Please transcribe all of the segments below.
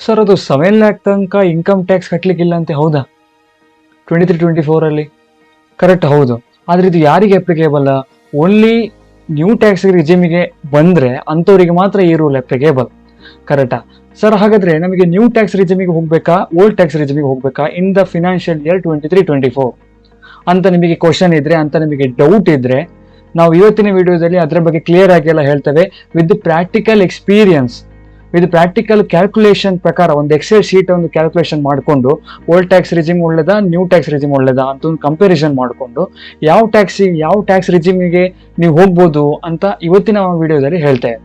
Sir ಅದು 7 lac ತನಕ income tax ಕಟ್ಟಲಿಕ್ಕಿಲ್ಲ ಅಂತೆ, ಹೌದಾ? 23-24 ಕರೆಕ್ಟ್, ಹೌದು. ಆದ್ರೆ ಇದು ಯಾರಿಗೆ ಅಪ್ಲಿಕೇಬಲ್? ಓನ್ಲಿ ನ್ಯೂ ಟ್ಯಾಕ್ಸ್ ರಿಜಿಮಿಗೆ ಬಂದ್ರೆ ಅಂಥವ್ರಿಗೆ ಮಾತ್ರ ಈ ರೂಲ್ ಅಪ್ಲಿಕೇಬಲ್, ಕರೆಕ್ಟಾ? ಸರ್ ಹಾಗಾದ್ರೆ ನಮಗೆ ನ್ಯೂ ಟ್ಯಾಕ್ಸ್ ರಿಜಿಮಿಗೆ ಹೋಗ್ಬೇಕಾ, ಓಲ್ಡ್ ಟ್ಯಾಕ್ಸ್ ರಿಜಿಮಿಗೆ ಹೋಗ್ಬೇಕಾ ಇನ್ ದ ಫಿನಾನ್ಷಿಯಲ್ ಇಯರ್ 23-24 ಅಂತ ನಿಮಗೆ ಕ್ವಶನ್ ಇದ್ರೆ, ಅಂತ ನಿಮಗೆ ಡೌಟ್ ಇದ್ರೆ, ನಾವು ಇವತ್ತಿನ ವಿಡಿಯೋದಲ್ಲಿ ಅದರ ಬಗ್ಗೆ ಕ್ಲಿಯರ್ ಆಗಿ ಎಲ್ಲ ಹೇಳ್ತೇವೆ. With practical experience, with practical calculation ಪ್ರಕಾರ ಒಂದು ಎಕ್ಸೆಲ್ ಶೀಟ್ ಒಂದು ಕ್ಯಾಲ್ಕುಲೇಷನ್ ಮಾಡಿಕೊಂಡು ಓಲ್ಡ್ ಟ್ಯಾಕ್ಸ್ ರಿಜಿಮ್ ಒಳ್ಳೆದಾ, ನ್ಯೂ ಟ್ಯಾಕ್ಸ್ ರಿಜಿಮ್ ಒಳ್ಳೆದಾ ಅಂತ ಒಂದು ಕಂಪ್ಯಾರಿಸನ್ ಮಾಡಿಕೊಂಡು ಯಾವ ಟ್ಯಾಕ್ಸ್ ರಿಜಿಮಿಗೆ ನೀವು ಹೋಗ್ಬೋದು ಅಂತ ಇವತ್ತಿನ ವಿಡಿಯೋದಲ್ಲಿ ಹೇಳ್ತೇವೆ.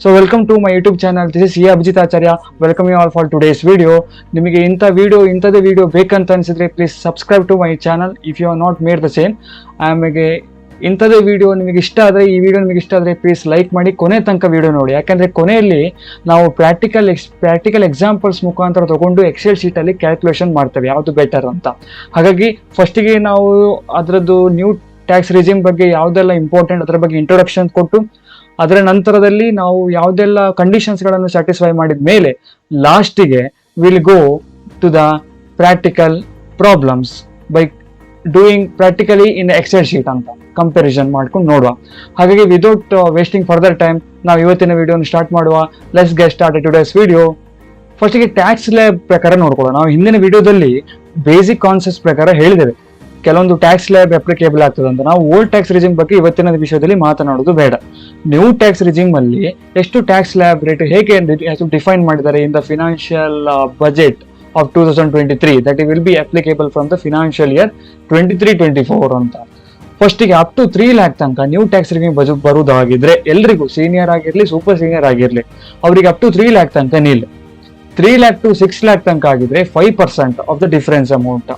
So welcome to my YouTube channel. This is Abhijit Acharya. Welcome you all for today's video. ನಿಮಗೆ ಇಂಥದೇ ವಿಡಿಯೋ ಬೇಕಂತ ಅನಿಸಿದ್ರೆ please subscribe to my channel if you are not made the same. ಆಮೇಲೆ ಇಂಥದೇ ವಿಡಿಯೋ ನಿಮಗೆ ಇಷ್ಟ ಆದರೆ, ಈ ವಿಡಿಯೋ ನಿಮಗೆ ಇಷ್ಟ ಆದರೆ ಪ್ಲೀಸ್ ಲೈಕ್ ಮಾಡಿ, ಕೊನೆ ತನಕ ವಿಡಿಯೋ ನೋಡಿ. ಯಾಕಂದರೆ ಕೊನೆಯಲ್ಲಿ ನಾವು ಪ್ರಾಕ್ಟಿಕಲ್ ಎಕ್ಸಾಂಪಲ್ಸ್ ಮುಖಾಂತರ ತಗೊಂಡು ಎಕ್ಸೆಲ್ ಶೀಟಲ್ಲಿ ಕ್ಯಾಲ್ಕುಲೇಷನ್ ಮಾಡ್ತೇವೆ ಯಾವುದು ಬೆಟರ್ ಅಂತ. ಹಾಗಾಗಿ ಫಸ್ಟಿಗೆ ನಾವು ಅದರದ್ದು ನ್ಯೂ ಟ್ಯಾಕ್ಸ್ ರಿಜಿಮ್ ಬಗ್ಗೆ ಯಾವುದೆಲ್ಲ ಇಂಪಾರ್ಟೆಂಟ್ ಅದರ ಬಗ್ಗೆ ಇಂಟ್ರೊಡಕ್ಷನ್ ಕೊಟ್ಟು, ಅದರ ನಂತರದಲ್ಲಿ ನಾವು ಯಾವುದೆಲ್ಲ ಕಂಡೀಷನ್ಸ್ಗಳನ್ನು ಸ್ಯಾಟಿಸ್ಫೈ ಮಾಡಿದ ಮೇಲೆ ಲಾಸ್ಟಿಗೆ will go to the practical problems by doing practically in Excel sheet ಅಂತ ಕಂಪ್ಯಾರಿಸನ್ ಮಾಡ್ಕೊಂಡು ನೋಡುವ. ಹಾಗಾಗಿ ವಿದೌಟ್ ವೇಸ್ಟಿಂಗ್ ಫರ್ದರ್ ಟೈಮ್ ನಾವು ಇವತ್ತಿನ ವಿಡಿಯೋನ ಸ್ಟಾರ್ಟ್ ಮಾಡುವ. Let's get started today's video. ಫಸ್ಟಿಗೆ ಟ್ಯಾಕ್ಸ್ ಸ್ಲ್ಯಾಬ್ ಪ್ರಕಾರ ನೋಡ್ಕೊಳ್ಳೋಣ. ನಾವು ಹಿಂದಿನ ವಿಡಿಯೋದಲ್ಲಿ ಬೇಸಿಕ್ ಕಾನ್ಸೆಪ್ಟ್ ಪ್ರಕಾರ ಹೇಳಿದ್ದೇವೆ ಕೆಲವೊಂದು ಟ್ಯಾಕ್ಸ್ ಸ್ಲ್ಯಾಬ್ ಅಪ್ಲಿಕೇಬಲ್ ಆಗ್ತದೆ ಅಂತ. ನಾವು ಓಲ್ಡ್ ಟ್ಯಾಕ್ಸ್ ರಿಜಿಮ್ ಬಗ್ಗೆ ಇವತ್ತಿನ ವಿಷಯದಲ್ಲಿ ಮಾತನಾಡೋದು ಬೇಡ. ನ್ಯೂ ಟ್ಯಾಕ್ಸ್ ರಿಜಿಮ್ ಅಲ್ಲಿ ಎಷ್ಟು ಟ್ಯಾಕ್ಸ್ ಸ್ಲ್ಯಾಬ್ ರೇಟ್ ಹೇಗೆ ಡಿಫೈನ್ ಮಾಡಿದ್ದಾರೆ in the financial budget of 2023 that it will be applicable from the financial year 23-24 ಅಂತ. ಫಸ್ಟಿಗೆ ಅಪ್ ಟು 3 ಲ್ಯಾಕ್ ತನಕ ನ್ಯೂ ಟ್ಯಾಕ್ಸ್ ರಿಜಿಮ್ ಬರುವುದಾಗಿದ್ರೆ ಎಲ್ರಿಗೂ, ಸೀನಿಯರ್ ಆಗಿರ್ಲಿ ಸೂಪರ್ ಸೀನಿಯರ್ ಆಗಿರ್ಲಿ, ಅವರಿಗೆ ಅಪ್ ಟು 3 ಲ್ಯಾಕ್ ತನಕ ನಿಲ್. 3 ಲ್ಯಾಕ್ ಟು 6 ಲ್ಯಾಕ್ ತನಕ ಆಗಿದ್ರೆ 5% of the difference amount.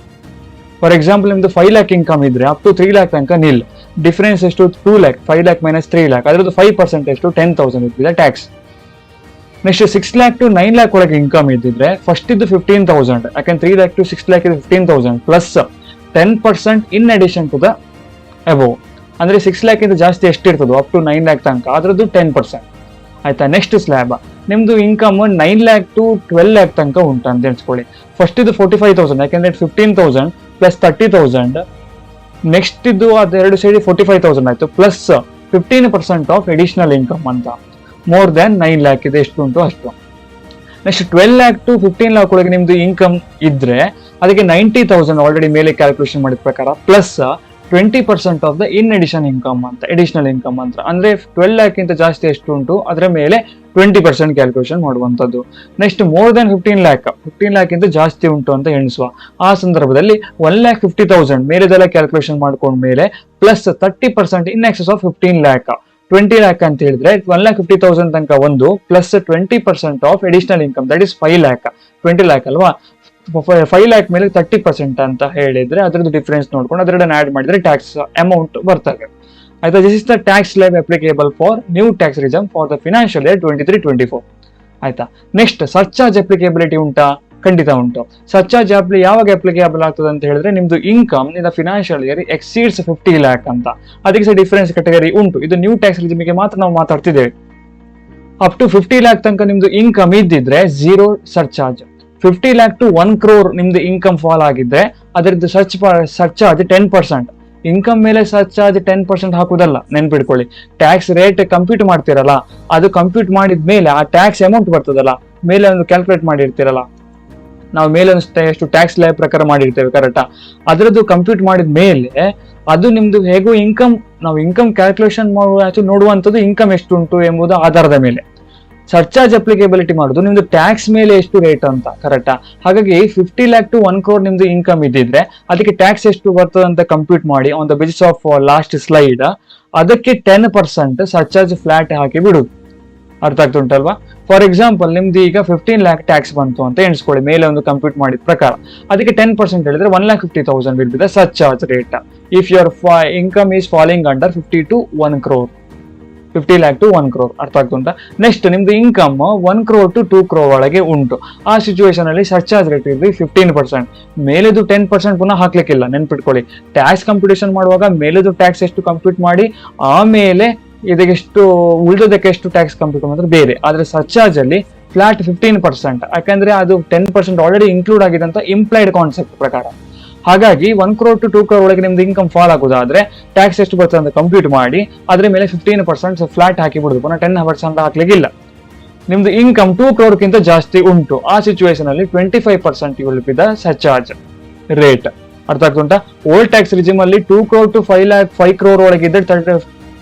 For example ನಿಮ್ದು 5 ಲ್ಯಾಕ್ ಇನ್ಕಮ್ ಇದ್ರೆ ಅಪ್ ಟು 3 ಲ್ಯಾಕ್ ತನಕ ನಿಲ್. ಡಿಫರೆನ್ಸ್ ಎಷ್ಟು? 2 ಲ್ಯಾಕ್. 5 ಲ್ಯಾಕ್ ಮೈನಸ್ 3 ಲ್ಯಾಕ್, ಅದರದ್ದು 5% ಎಷ್ಟು? 10,000 ಇದ್ದಿದೆ tax. Next 6 lakh to 9 lakh ಒಳಗೆ ಇನ್ಕಮ್ ಇದ್ದಿದ್ರೆ ಫಸ್ಟ್ ಇದು 15,000. ಯಾಕಂದ್ರೆ 3 ಲ್ಯಾಕ್ ಟು 6 ಲ್ಯಾಕ್ ಇದು 15,000 plus 10% in addition to the above. ಅಂದ್ರೆ 6 ಲ್ಯಾಕ್ ಇಂದ ಜಾಸ್ತಿ ಎಷ್ಟಿರ್ತದೋ ಅಪ್ ಟು 9 ಲ್ಯಾಕ್ ತನಕ ಅದರದ್ದು 10%. ಆಯ್ತಾ? ನೆಕ್ಸ್ಟ್ ಸ್ಲ್ಯಾಬ್ ನಿಮ್ದು ಇನ್ಕಮ್ 9 ಲ್ಯಾಕ್ ಟು 12 ಲ್ಯಾಕ್ ತನಕ ಉಂಟು ಅಂತ ಎಣಿಸ್ಕೊಳ್ಳಿ. ಫಸ್ಟ್ ಇದು 45,000, ಯಾಕಂದ್ರೆ 15,000 ಪ್ಲಸ್ 30,000. ನೆಕ್ಸ್ಟ್ ಇದು ಅದೆರಡು ಸೇರಿ 45,000 ಆಯ್ತು, ಪ್ಲಸ್ 15% ಆಫ್ ಅಡಿಷನಲ್ ಇನ್ಕಮ್ ಅಂತ. ಮೋರ್ ದ್ಯಾನ್ 9 ಲ್ಯಾಕ್ ಇದೆ ಎಷ್ಟು ಉಂಟು ಅಷ್ಟು. ನೆಕ್ಸ್ಟ್ 12 ಲ್ಯಾಕ್ ಟು 15 ಲ್ಯಾಕ್ ಒಳಗೆ ನಿಮ್ದು ಇನ್ಕಮ್ ಇದ್ರೆ ಅದಕ್ಕೆ 90,000 ಆಲ್ರೆಡಿ ಮೇಲೆ ಕ್ಯಾಲ್ಕುಲೇಷನ್ ಮಾಡಿದ ಪ್ರಕಾರ, plus 20% of the in addition income ಅಂತ, ಅಡಿಷನಲ್ ಇನ್ಕಮ್ ಅಂತ. ಅಂದ್ರೆ 12 ಲ್ಯಾಕ್ ಇಂತ ಜಾಸ್ತಿ ಎಷ್ಟು ಉಂಟು ಅದರ ಮೇಲೆ 20% ಕ್ಯಾಲ್ಕುಲೇಷನ್ ಮಾಡುವಂತದ್ದು. ನೆಕ್ಸ್ಟ್ ಮೋರ್ ದ್ಯಾನ್ 15 ಲ್ಯಾಕ್ ಇಂತ ಜಾಸ್ತಿ ಉಂಟು ಅಂತ ಎಣಿಸುವ. ಆ ಸಂದರ್ಭದಲ್ಲಿ 1,50,000 ಮೇಲೆದೆಲ್ಲ ಕ್ಯಾಲ್ಕುಲೇಷನ್ ಮಾಡ್ಕೊಂಡ್ಮೇಲೆ plus 30% in excess of 15 lakh 20 lakh ಅಂತ ಹೇಳಿದ್ರೆ 1,50,000 ತನಕ ಒಂದು, plus 20% of additional income that is 5 lakh. 20 lakh ಅಲ್ವಾ, 5 ಲ್ಯಾಕ್ ಮೇಲೆ 30% ಅಂತ ಹೇಳಿದ್ರೆ ಅದರದ್ದು ಡಿಫರೆನ್ಸ್ ನೋಡ್ಕೊಂಡು ಅದರನ್ನ ಆಡ್ ಮಾಡಿದ್ರೆ ಟ್ಯಾಕ್ಸ್ ಅಮೌಂಟ್ ಬರ್ತದೆ. ಆಯ್ತಾ? This is the tax slab applicable for new tax regime for the financial year 23-24. ಆಯ್ತಾ? ನೆಕ್ಸ್ಟ್ ಸರ್ಚಾರ್ಜ್ ಅಪ್ಲಿಕೇಬಿಲಿಟಿ ಉಂಟಾ? ಖಂಡಿತ ಉಂಟು. ಸರ್ಚಾರ್ಜ್ ಯಾವಾಗ ಅಪ್ಲಿಕೇಬಲ್ ಆಗ್ತದೆ ಅಂತ ಹೇಳಿದ್ರೆ ನಿಮ್ದು income in the financial year exceeds 50 lac ಅಂತ. ಅದಕ್ಕೆ ಸಹ ಡಿಫರೆನ್ಸ್ ಕ್ಯಾಟಗರಿ ಉಂಟು. ಇದು ನ್ಯೂ ಟ್ಯಾಕ್ಸ್ ರಿಜಿಮಿಗೆ ಮಾತ್ರ ನಾವು ಮಾತಾಡ್ತಿದ್ದೇವೆ. ಅಪ್ ಟು 50 ಲ್ಯಾಕ್ ತನಕ ನಿಮ್ದು ಇನ್ಕಮ್ ಇದ್ದಿದ್ರೆ zero surcharge. 50 lakh to 1 crore ನಿಮ್ದು ಇನ್ಕಮ್ ಫಾಲ್ ಆಗಿದ್ರೆ ಅದರದ್ದು ಸರ್ಚಾರ್ಜ್ 10%. ಇನ್ಕಮ್ ಮೇಲೆ ಸರ್ಚಾರ್ಜ್ 10% ಹಾಕುದಲ್ಲ, ನೆನ್ಪಿಡ್ಕೊಳ್ಳಿ. ಟ್ಯಾಕ್ಸ್ ರೇಟ್ ಕಂಪ್ಯೂಟ್ ಮಾಡ್ತಿರಲ್ಲ, ಅದು ಕಂಪ್ಯೂಟ್ ಮಾಡಿದ ಮೇಲೆ ಆ ಟ್ಯಾಕ್ಸ್ ಅಮೌಂಟ್ ಬರ್ತದಲ್ಲ, ಮೇಲೆ ಒಂದು ಕ್ಯಾಲ್ಕುಲೇಟ್ ಮಾಡಿರ್ತೀರಲ್ಲ, ನಾವು ಮೇಲೆ ಎಷ್ಟು ಟ್ಯಾಕ್ಸ್ ಸ್ಲ್ಯಾಬ್ ಪ್ರಕಾರ ಮಾಡಿರ್ತೇವೆ, ಕರೆಕ್ಟಾ? ಅದರದ್ದು ಕಂಪ್ಯೂಟ್ ಮಾಡಿದ ಮೇಲೆ ಅದು ನಿಮ್ದು ಹೇಗೋ ಇನ್ಕಮ್, ನಾವು ಇನ್ಕಮ್ ಕ್ಯಾಲ್ಕುಲೇಷನ್ ನೋಡುವಂಥದ್ದು ಇನ್ಕಮ್ ಎಷ್ಟು ಉಂಟು ಎಂಬುದು ಆಧಾರದ ಮೇಲೆ. ಸರ್ಚಾರ್ಜ್ ಅಪ್ಲಿಕೇಬಿಲಿಟಿ ಮಾಡೋದು ನಿಮ್ದು ಟ್ಯಾಕ್ಸ್ ಮೇಲೆ ಎಷ್ಟು ರೇಟ್ ಅಂತ, ಕರೆಕ್ಟಾ? ಹಾಗಾಗಿ 50 ಲ್ಯಾಕ್ ಟು 1 crore ನಿಮ್ದು ಇನ್ಕಮ್ ಇದ್ದಿದ್ರೆ ಅದಕ್ಕೆ ಟ್ಯಾಕ್ಸ್ ಎಷ್ಟು ಬರ್ತದೆ ಅಂತ ಕಂಪ್ಯೂಟ್ ಮಾಡಿ on the basis of last slide ಅದಕ್ಕೆ 10% ಸರ್ಚಾರ್ಜ್ ಫ್ಲಾಟ್ ಹಾಕಿ ಬಿಡುದು. ಅರ್ಥ ಆಗ್ತುಂಟಲ್ವಾ? ಫಾರ್ ಎಕ್ಸಾಂಪಲ್ ನಿಮ್ದು ಈಗ 15 ಲ್ಯಾಕ್ ಟ್ಯಾಕ್ಸ್ ಬಂತು ಅಂತ ಎಣಿಸ್ಕೊಳ್ಳಿ, ಮೇಲೆ ಒಂದು ಕಂಪ್ಯೂಟ್ ಮಾಡಿದ ಪ್ರಕಾರ. ಅದಕ್ಕೆ 10% ಹೇಳಿದ್ರೆ 1,50,000 will be the surcharge rate if your income is falling under 50 to 1 crore. 50 lakh to 1 crore. ಅರ್ಥ ಆಗ್ತುಂಟಾ? ನೆಕ್ಸ್ಟ್ ನಿಮ್ದು ಇನ್ಕಮ್ 1 crore to 2 crore ಒಳಗೆ ಉಂಟು. ಆ ಸಿಚುವೇಶನ್ ಅಲ್ಲಿ ಸರ್ಚಾರ್ಜ್ ರೇಟ್ ಇರ್ಲಿ 15%. ಮೇಲೆದು 10% ಪುನಃ ಹಾಕ್ಲಿಕ್ಕಿಲ್ಲ, ನೆನ್ಪಿಟ್ಕೊಳ್ಳಿ. ಟ್ಯಾಕ್ಸ್ ಕಂಪ್ಯೂಟೇಷನ್ ಮಾಡುವಾಗ ಮೇಲೆದು ಟ್ಯಾಕ್ಸ್ ಎಷ್ಟು ಕಂಪ್ಯೂಟ್ ಮಾಡಿ ಆಮೇಲೆ ಇದಕ್ಕೆ ಎಷ್ಟು ಉಳಿದೋದಕ್ಕೆ ಎಷ್ಟು ಟ್ಯಾಕ್ಸ್ ಕಂಪ್ಯೂಟ್ ಮಾಡಿದ್ರೆ ಬೇರೆ. ಆದ್ರೆ ಸರ್ಚಾರ್ಜ್ ಅಲ್ಲಿ ಫ್ಲಾಟ್ 15%, ಯಾಕಂದ್ರೆ ಅದು 10% ಆಲ್ರೆಡಿ ಇನ್ಕ್ಲೂಡ್ ಆಗಿದೆ ಅಂತ ಇಂಪ್ಲೈಡ್ ಕಾನ್ಸೆಪ್ಟ್ ಪ್ರಕಾರ. ಹಾಗಾಗಿ 1 crore to 2 crore ಒಳಗೆ ನಿಮ್ದು ಇನ್ಕಮ್ ಫಾಲ್ ಆಗೋದಾದ್ರೆ ಟ್ಯಾಕ್ಸ್ ಎಷ್ಟು ಬರ್ತದೆ ಅಂತ ಕಂಪ್ಯೂಟ್ ಮಾಡಿ ಅದ್ರ ಮೇಲೆ 15% ಫ್ಲಾಟ್ ಹಾಕಿ ಬಿಡುದು, ಪುನಃ 10% ಹಾಕ್ಲಿಕ್ಕಿಲ್ಲ. ನಿಮ್ದು ಇನ್ಕಮ್ 2 crore ಗಿಂತ ಜಾಸ್ತಿ ಉಂಟು, ಆ ಸಿಚುವೇಶನ್ ಅಲ್ಲಿ 25% you will be the surcharge rate. ಅರ್ಥ ಆಗ್ತುಂಟಾ? ಓಲ್ಡ್ ಟ್ಯಾಕ್ಸ್ ರಿಜಿಮ್ ಅಲ್ಲಿ 2 crore to 5 crore ಒಳಗೆ ಇದ್ರೆ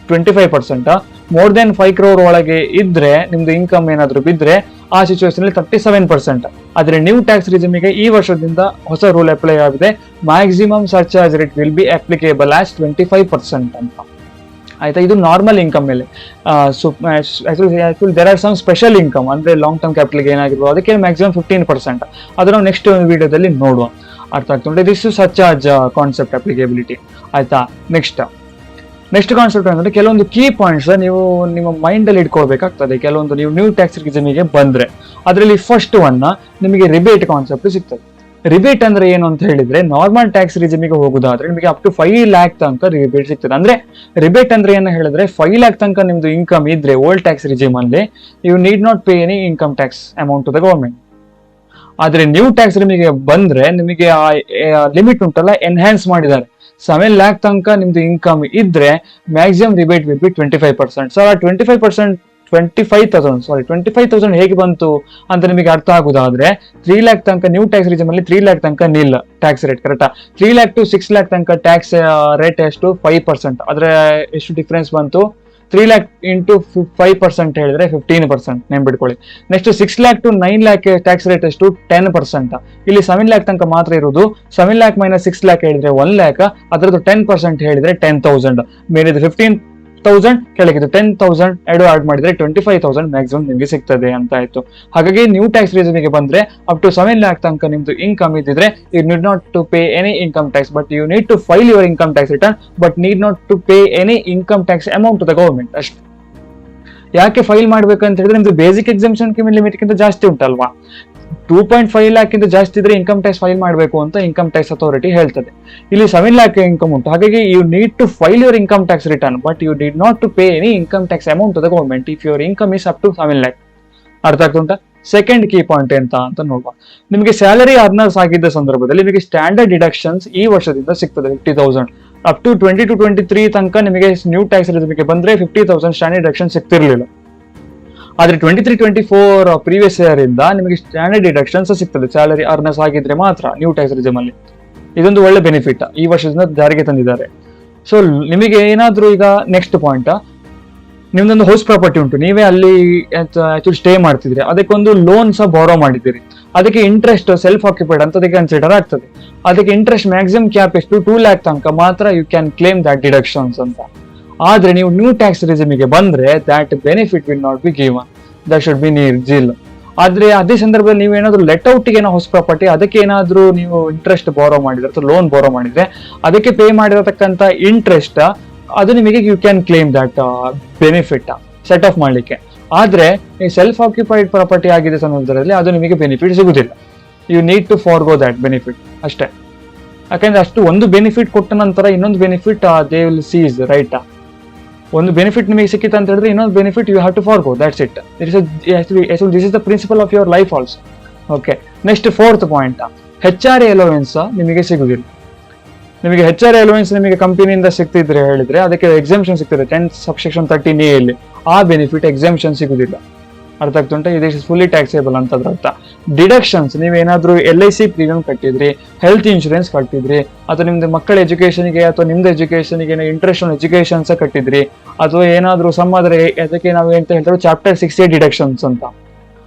25%, ಮೋರ್ ದೆನ್ 5 crore ಒಳಗೆ ಇದ್ರೆ ನಿಮ್ದು ಇನ್ಕಮ್ ಏನಾದ್ರು ಬಿದ್ರೆ ಆ ಸಿಚುವೇಶನ್ ಅಲ್ಲಿ 37%. ಆದ್ರೆ ನ್ಯೂ ಟ್ಯಾಕ್ಸ್ ರಿಜಿಮಿಗೆ ಈ ವರ್ಷದಿಂದ ಹೊಸ ರೂಲ್ ಅಪ್ಲೈ ಆಗಿದೆ. Maximum surcharge rate will be applicable as 25% ಅಂತ. ಆಯ್ತಾ? ಇದು ನಾರ್ಮಲ್ ಇನ್ಕಮ್ ಮೇಲೆ. There are some special income, ಅಂದ್ರೆ ಲಾಂಗ್ ಟರ್ಮ್ ಕ್ಯಾಪಿಟಲ್ಗೆ ಏನಾಗಿರ್ಬೋದು ಅದಕ್ಕೆ ಮ್ಯಾಕ್ಸಿಮಮ್ 15%. ಅದನ್ನು ನೆಕ್ಸ್ಟ್ ವಿಡಿಯೋದಲ್ಲಿ ನೋಡುವ. ಅರ್ಥ ಆಗ್ತುಂಟು? This surcharge concept applicability. ಆಯ್ತಾ? ನೆಕ್ಸ್ಟ್ ಕಾನ್ಸೆಪ್ಟ್ ಅಂದ್ರೆ ಕೆಲವೊಂದು ಕೀ ಪಾಯಿಂಟ್ಸ್ ನೀವು ನಿಮ್ಮ ಮೈಂಡ್ ಅಲ್ಲಿ ಇಟ್ಕೊಳ್ಬೇಕಾಗ್ತದೆ. ಕೆಲವೊಂದು ನೀವು ನ್ಯೂ ಟ್ಯಾಕ್ಸ್ ರಿಜಿಮಿಗೆ ಬಂದ್ರೆ ಅದರಲ್ಲಿ ಫಸ್ಟ್ ಒನ್ ನಿಮಗೆ ರಿಬೇಟ್ ಕಾನ್ಸೆಪ್ಟ್ ಸಿಗ್ತದೆ. ರಿಬೇಟ್ ಅಂದ್ರೆ ಏನು ಅಂತ ಹೇಳಿದ್ರೆ, ನಾರ್ಮಲ್ ಟ್ಯಾಕ್ಸ್ ರಿಜಿಮಿಗೆ ಹೋಗುದಾದ್ರೆ ನಿಮಗೆ ಅಪ್ ಟು 5 lakh ತನಕ ರಿಬೇಟ್ ಸಿಗ್ತದೆ. ಅಂದ್ರೆ ರಿಬೇಟ್ ಅಂದ್ರೆ ಏನು ಹೇಳಿದ್ರೆ 5 lakh ತನಕ ನಿಮ್ದು ಇನ್ಕಮ್ ಇದ್ರೆ ಓಲ್ಡ್ ಟ್ಯಾಕ್ಸ್ ರಿಜಿಮ್ ಅಲ್ಲಿ you need not pay any income tax amount to the government. ಆದ್ರೆ ನ್ಯೂ ಟ್ಯಾಕ್ಸ್ ರಿಜಿಮಿಗೆ ಬಂದ್ರೆ ನಿಮಗೆ ಆ ಲಿಮಿಟ್ ಉಂಟಲ್ಲ ಎನ್ಹಾನ್ಸ್ ಮಾಡಿದ್ದಾರೆ. 7 lakh ತನಕ ನಿಮ್ದು ಇನ್ಕಮ್ ಇದ್ರೆ maximum rebate will be 25%. So ಆ 25,000 ಹೇಗೆ ಬಂತು ಅಂತ ನಿಮಗೆ ಅರ್ಥ ಆಗುದಾದ್ರೆ 3 lakh ತನಕ ನ್ಯೂ ಟ್ಯಾಕ್ಸ್ ರಿಜಿಮ್ ಅಲ್ಲಿ 3 lakh ತನಕ ನಿಲ್ ಟ್ಯಾಕ್ಸ್ ರೇಟ್, ಕರೆಕ್ಟಾ? 3 lakh to 6 lakh ತನಕ ಟ್ಯಾಕ್ಸ್ ರೇಟ್ ಎಷ್ಟು 5%. ಅದ್ರ ಎಷ್ಟು ಡಿಫ್ರೆನ್ಸ್ ಬಂತು? 3 lakh into 5% ಹೇಳಿದ್ರೆ 15%, ನೆನ್ಬಿಟ್ಕೊಳ್ಳಿ. Next 6 lakh to 9 lakh tax rate ಎಷ್ಟು 10%. ಇಲ್ಲಿ 7 lakh ತನಕ ಮಾತ್ರ ಇರುವುದು. 7 lakh minus 6 lakh ಹೇಳಿದ್ರೆ 1 lakh, ಅದರದ್ದು 10% ಹೇಳಿದ್ರೆ 10,000. ಮೇಲಿದ್ದು 15,000, ಕೆಳಗಿದ್ದು 10,000 ಎರಡು ಆಡ್ ಮಾಡಿದ್ರೆ 25,000 ಮ್ಯಾಕ್ಸಿಮಮ್ ನಿಮಗೆ ಸಿಗ್ತದೆ ಅಂತ ಆಯ್ತು. ಹಾಗಾಗಿ ನ್ಯೂ ಟ್ಯಾಕ್ಸ್ ರಿಜಿಮಿಗೆ ಬಂದ್ರೆ ಅಪ್ ಟು 7 lakh ತನಕ ನಿಮ್ದು ಇನ್ಕಮ್ ಇದ್ದಿದ್ರೆ you need not to pay any income tax, but you need to file your income tax return, but need not to pay any income tax amount to the government ಅಷ್ಟು. ಯಾಕೆ file ಮಾಡ್ಬೇಕಂತ ಹೇಳಿದ್ರೆ ನಿಮ್ದು basic exemption limit ಗಿಂತ ಜಾಸ್ತಿ ಉಂಟಲ್ವಾ. 2.5 lakh ಇಂದ ಜಾಸ್ತಿ ಇದ್ರೆ ಇನ್ಕಮ್ ಟ್ಯಾಕ್ಸ್ ಫೈಲ್ ಮಾಡಬೇಕು ಅಂತ ಇನ್ಕಮ್ ಟ್ಯಾಕ್ಸ್ ಅಥಾರಿಟಿ ಹೇಳ್ತದೆ. ಇಲ್ಲಿ 7 lakh ಇನ್ಕಮ್ ಉಂಟು, ಹಾಗಾಗಿ you need to file your income tax return, but you did not to pay any income tax amount to the government if your income is up to 7 lakh. ಅರ್ಥ ಆಗ್ತುಂಟಾ? Second key point ಎಂತ ಅಂತ ನೋಡುವ. ನಿಮಗೆ salary earners ಆಗಿದ್ದ ಸಂದರ್ಭದಲ್ಲಿ ನಿಮಗೆ standard deductions ಈ ವರ್ಷದಿಂದ ಸಿಗ್ತದೆ 50,000. ಅಪ್ ಟು 2022-23 ತನಕ ನಿಮಗೆ ನ್ಯೂ ಟ್ಯಾಕ್ಸ್ ರಿಜಿಮಿಗೆ ಬಂದ್ರೆ 50,000 ಸ್ಟ್ಯಾಂಡರ್ಡ್ ಡಿಡಕ್ಷನ್ ಸಿಗ್ತಿರ್ಲಿಲ್ಲ. ಆದ್ರೆ 23-24 ಪ್ರೀವಿಯಸ್ ಇಯರ್ ಇಂದ ನಿಮಗೆ ಸ್ಟ್ಯಾಂಡರ್ಡ್ ಡಿಡಕ್ಷನ್ಸ್ ಸಿಗ್ತದೆ ಸ್ಯಾಲರಿ ಅರ್ನರ್ಸ್ ಆಗಿದ್ರೆ ಮಾತ್ರ ನ್ಯೂ ಟ್ಯಾಕ್ಸ್ ರಿಜಿಮ್ ಅಲ್ಲಿ. ಇದೊಂದು ಒಳ್ಳೆ ಬೆನಿಫಿಟ್ ಈ ವರ್ಷದಿಂದ ಜಾರಿಗೆ ತಂದಿದ್ದಾರೆ. ಸೊ ನಿಮಗೆ ಏನಾದ್ರೂ ಈಗ ನೆಕ್ಸ್ಟ್ ಪಾಯಿಂಟ್, ನಿಮ್ದೊಂದು ಹೌಸ್ ಪ್ರಾಪರ್ಟಿ ಉಂಟು, ನೀವೇ ಅಲ್ಲಿ ಆಕ್ಚುಲಿ ಸ್ಟೇ ಮಾಡ್ತಿದ್ರಿ, ಅದಕ್ಕೊಂದು ಲೋನ್ ಸಹ ಬಾರೋ ಮಾಡಿದ್ದೀರಿ, ಅದಕ್ಕೆ ಇಂಟ್ರೆಸ್ಟ್ ಸೆಲ್ಫ್ ಆಕ್ಯುಪೈಡ್ ಅಂತ ಅದಕ್ಕೆ ಕನ್ಸಿಡರ್ ಆಗ್ತದೆ. ಅದಕ್ಕೆ ಇಂಟ್ರೆಸ್ಟ್ ಮ್ಯಾಕ್ಸಿಮಮ್ ಕ್ಯಾಪ್ ಎಷ್ಟು 2 lakh ತನಕ ಮಾತ್ರ you can claim that deductions ಅಂತ. ಆದ್ರೆ ನೀವು ನ್ಯೂ ಟ್ಯಾಕ್ಸ್ ರಿಜಿಮಿಗೆ ಬಂದ್ರೆ that benefit will not be given, that should be nil. ಆದ್ರೆ ಅದೇ ಸಂದರ್ಭದಲ್ಲಿ ನೀವು ಏನಾದ್ರು ಲೆಟ್ ಔಟ್ ಗೆ ಹೌಸ್ ಪ್ರಾಪರ್ಟಿ ಅದಕ್ಕೆ ಏನಾದ್ರು ನೀವು ಇಂಟ್ರೆಸ್ಟ್ ಬಾರೋ ಮಾಡಿದ್ರೆ ಅಥವಾ ಲೋನ್ ಬಾರೋ ಮಾಡಿದ್ರೆ ಅದಕ್ಕೆ ಪೇ ಮಾಡಿರತಕ್ಕಂತ ಇಂಟ್ರೆಸ್ಟ್ ಅದು ನಿಮಗೆ you can claim that benefit set off ಮಾಡ್ಲಿಕ್ಕೆ. ಆದ್ರೆ ಈ ಸೆಲ್ಫ್ ಆಕ್ಯುಪೈಡ್ ಪ್ರಾಪರ್ಟಿ ಆಗಿದೆ ಸಂದರ್ಭದಲ್ಲಿ ಅದು ನಿಮಗೆ ಬೆನಿಫಿಟ್ ಸಿಗುದಿಲ್ಲ. You need to forgo that benefit ಅಷ್ಟೇ. ಯಾಕಂದ್ರೆ ಅಷ್ಟು ಒಂದು ಬೆನಿಫಿಟ್ ಕೊಟ್ಟ ನಂತರ ಇನ್ನೊಂದು benefit they will cease, right? ಒಂದು ಬೆನಿಫಿಟ್ ನಿಮಗೆ ಸಿಕ್ಕಿತ್ತು ಅಂತ ಹೇಳಿದ್ರೆ ಇನ್ನೊಂದು benefit you have to forgo, that's it. This is the principle of your life also. Okay, next fourth point, HRA allowance ನಿಮಗೆ ಸಿಗುದಿಲ್ಲ. ನಿಮಗೆ HRA ಅಲೋವೆನ್ಸ್ ನಿಮಗೆ ಕಂಪನಿಯಿಂದ ಸಿಗ್ತಿದ್ರೆ ಹೇಳಿದ್ರೆ ಅದಕ್ಕೆ ಎಕ್ಸಾಮ್ಷನ್ ಸಿಗ್ತದೆ 10 subsection 13A ಅಲ್ಲಿ, ಆ ಬೆನಿಫಿಟ್ ಎಕ್ಸಾಮ್ಷನ್ ಸಿಗುದಿಲ್ಲ. ಅರ್ಥ ಆಗ್ತುಂಟ? ಇದು ಫುಲ್ಲಿ ಟ್ಯಾಕ್ಸೇಬಲ್ ಅಂತ ಅದ್ರ ಅರ್ಥ. ಡಿಡಕ್ಷನ್ಸ್ ನೀವೇನಾದ್ರೂ LIC ಪ್ರೀಮಿಯಂ ಕಟ್ಟಿದ್ರಿ, ಹೆಲ್ತ್ ಇನ್ಶೂರೆನ್ಸ್ ಕಟ್ಟಿದ್ರಿ, ಅಥವಾ ನಿಮ್ದು ಮಕ್ಕಳ ಎಜುಕೇಶನ್ಗೆ ಅಥವಾ ನಿಮ್ದು ಎಜುಕೇಶನ್ಗೆ ಇಂಟ್ರೆಸ್ಟ್ ಎಜುಕೇಶನ್ಸ್ ಕಟ್ಟಿದ್ರಿ, ಅಥವಾ ಏನಾದ್ರೂ ಸಮ್ ಆದ್ರೆ ಅದಕ್ಕೆ ನಾವು ಎಂತ ಹೇಳ್ತಾರೆ ಚಾಪ್ಟರ್ 6A ಡಿಡಕ್ಷನ್ಸ್ ಅಂತ,